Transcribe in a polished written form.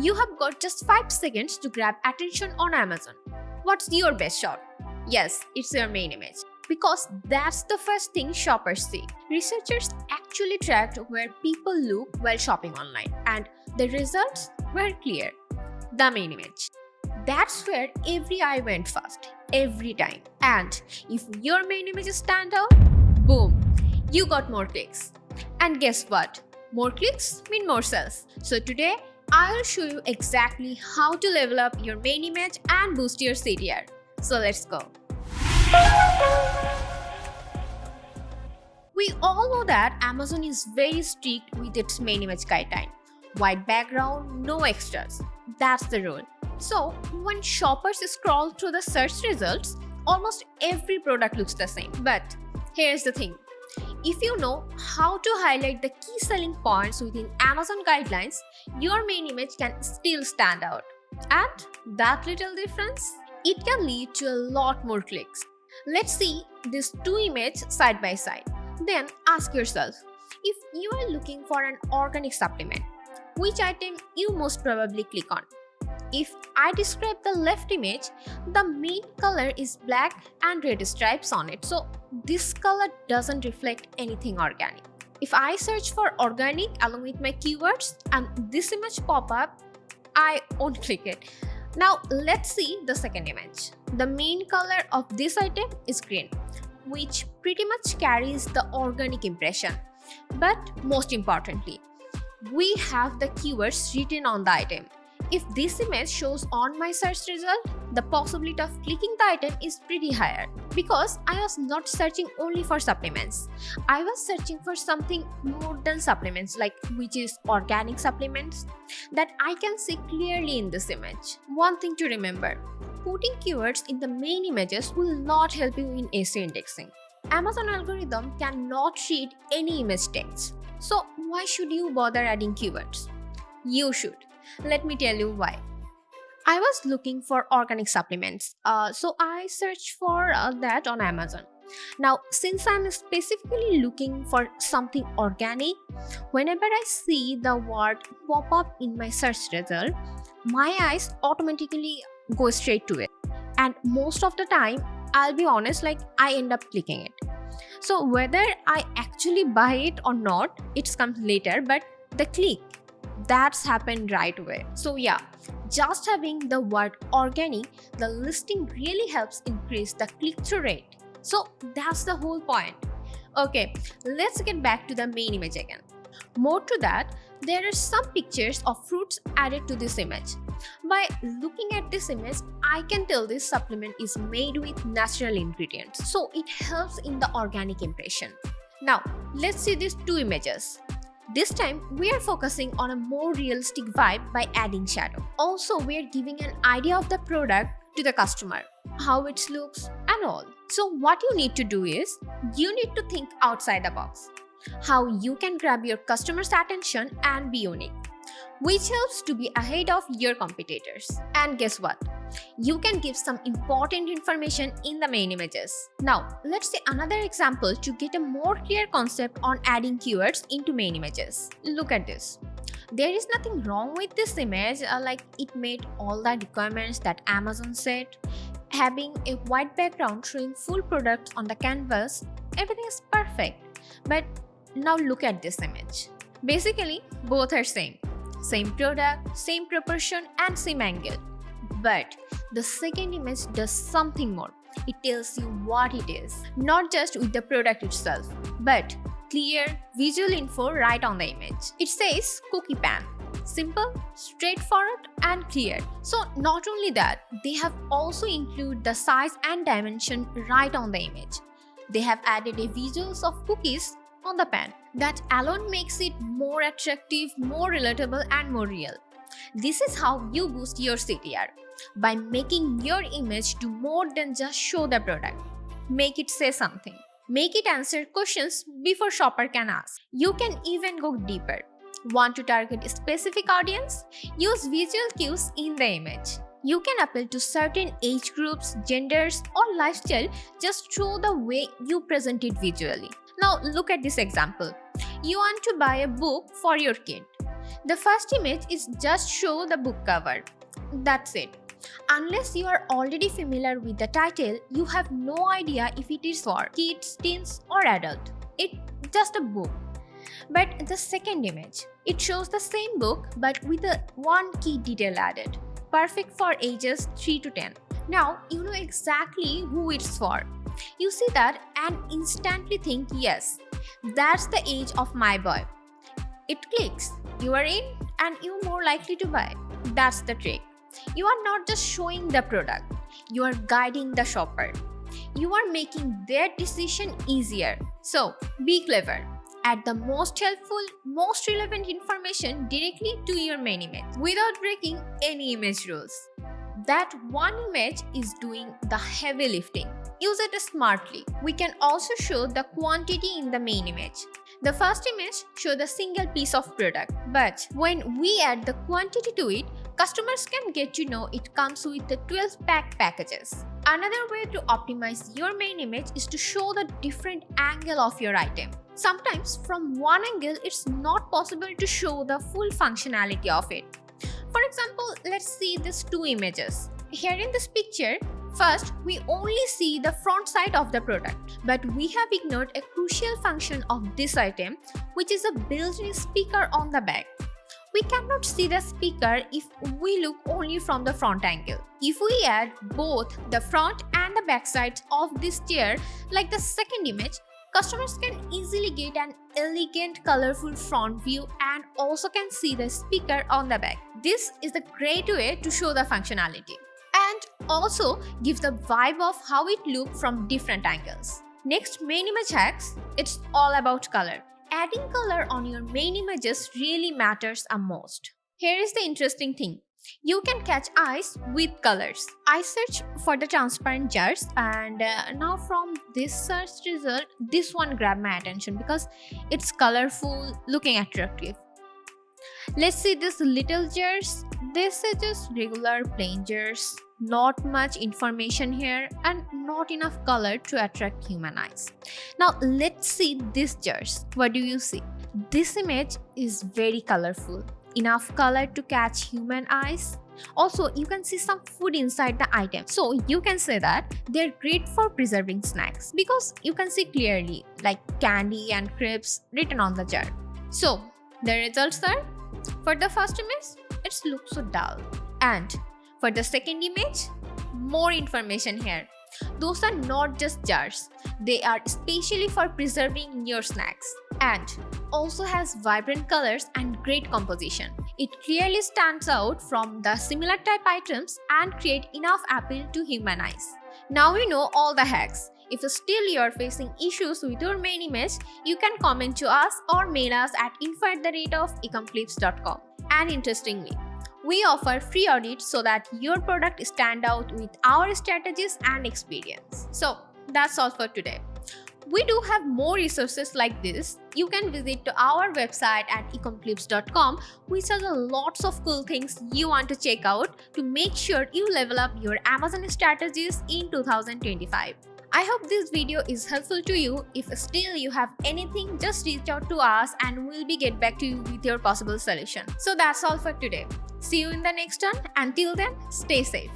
You have got just 5 seconds to grab attention on Amazon. What's your best shot? Yes, it's your main image. Because that's the first thing shoppers see. Researchers actually tracked where people look while shopping online, and the results were clear. The main image. That's where every eye went first, every time. And if your main images stand out, boom, you got more clicks. And guess what? More clicks mean more sales. So today, I'll show you exactly how to level up your main image and boost your CTR. So let's go. We all know that Amazon is very strict with its main image guideline. White background, no extras. That's the rule. So when shoppers scroll through the search results, almost every product looks the same. But here's the thing. If you know how to highlight the key selling points within Amazon guidelines, your main image can still stand out. And that little difference, it can lead to a lot more clicks. Let's see these two images side by side. Then ask yourself, if you are looking for an organic supplement, which item you most probably click on? If I describe the left image, the main color is black and red stripes on it. So this color doesn't reflect anything organic. If I search for organic along with my keywords and this image pop up, I won't click it. Now let's see the second image. The main color of this item is green, which pretty much carries the organic impression. But most importantly, we have the keywords written on the item. If this image shows on my search result, the possibility of clicking the item is pretty higher because I was not searching only for supplements. I was searching for something more than supplements, like which is organic supplements that I can see clearly in this image. One thing to remember, putting keywords in the main images will not help you in SEO indexing. Amazon algorithm cannot read any image text. So why should you bother adding keywords? You should. Let me tell you why. I was looking for organic supplements, so I searched for that on Amazon. Now, since I'm specifically looking for something organic, whenever I see the word pop up in my search result, my eyes automatically go straight to it. And most of the time, I'll be honest, I end up clicking it. So whether I actually buy it or not, it comes later, but the click, that's happened right away. So yeah, just having the word organic, the listing really helps increase the click-through rate. So that's the whole point. Okay, let's get back to the main image again. More to that, there are some pictures of fruits added to this image. By looking at this image, I can tell this supplement is made with natural ingredients. So it helps in the organic impression. Now, let's see these two images. This time, we are focusing on a more realistic vibe by adding shadow. Also, we are giving an idea of the product to the customer, how it looks and all. So what you need to do is, you need to think outside the box. How you can grab your customer's attention and be unique, which helps to be ahead of your competitors. And guess what? You can give some important information in the main images. Now, let's see another example to get a more clear concept on adding keywords into main images. Look at this. There is nothing wrong with this image, it made all the requirements that Amazon said. Having a white background showing full products on the canvas, everything is perfect. But now look at this image. Basically, both are same. Same product, same proportion and same angle. But the second image does something more. It tells you what it is, not just with the product itself, but clear visual info right on the image. It says cookie pan. Simple, straightforward and clear. So not only that, they have also included the size and dimension right on the image. They have added a visuals of cookies on the pan. That alone makes it more attractive, more relatable and more real. This is how you boost your CTR, by making your image do more than just show the product. Make it say something. Make it answer questions before shopper can ask. You can even go deeper. Want to target a specific audience? Use visual cues in the image. You can appeal to certain age groups, genders or lifestyle just through the way you present it visually. Now look at this example. You want to buy a book for your kid. The first image is just show the book cover. That's it. Unless you are already familiar with the title, you have no idea if it is for kids, teens or adult. It's just a book. But the second image, it shows the same book but with a one key detail added. Perfect for ages 3 to 10. Now you know exactly who it's for. You see that and instantly think, yes, that's the age of my boy. It clicks, you are in and you're more likely to buy. That's the trick. You are not just showing the product, you are guiding the shopper. You are making their decision easier. So be clever. Add the most helpful, most relevant information directly to your main image without breaking any image rules. That one image is doing the heavy lifting. Use it smartly. We can also show the quantity in the main image. The first image shows the single piece of product, but when we add the quantity to it, customers can get to know it comes with the 12-pack packages. Another way to optimize your main image is to show the different angle of your item. Sometimes from one angle, it's not possible to show the full functionality of it. For example, let's see these two images. Here in this picture, first we only see the front side of the product, but we have ignored a crucial function of this item, which is a built-in speaker on the back. We cannot see the speaker if we look only from the front angle. If we add both the front and the back sides of this chair, like the second image, customers can easily get an elegant, colorful front view and also can see the speaker on the back. This is a great way to show the functionality and also give the vibe of how it looks from different angles. Next, main image hacks. It's all about color. Adding color on your main images really matters a most. Here is the interesting thing. You can catch eyes with colors. I search for the transparent jars and now from this search result, this one grabbed my attention because it's colorful, looking attractive. Let's see these little jars. This is just regular plain jars. Not much information here and not enough color to attract human eyes. Now let's see these jars. What do you see? This image is very colorful. Enough color to catch human eyes. Also, you can see some food inside the item. So you can say that they're great for preserving snacks because you can see clearly like candy and crisps written on the jar. So the results are, for the first image, it looks so dull. And for the second image, more information here. Those are not just jars. They are especially for preserving your snacks and also has vibrant colors and great composition. It clearly stands out from the similar type items and create enough appeal to human eyes. Now we know all the hacks. If still you are facing issues with your main image, you can comment to us or mail us at info@ecomclips.com. And interestingly, we offer free audits so that your product stand out with our strategies and experience. So that's all for today. We do have more resources like this. You can visit to our website at ecomclips.com, which has lots of cool things you want to check out to make sure you level up your Amazon strategies in 2025. I hope this video is helpful to you. If still you have anything, just reach out to us and we'll get back to you with your possible solution. So that's all for today. See you in the next one. Until then, stay safe.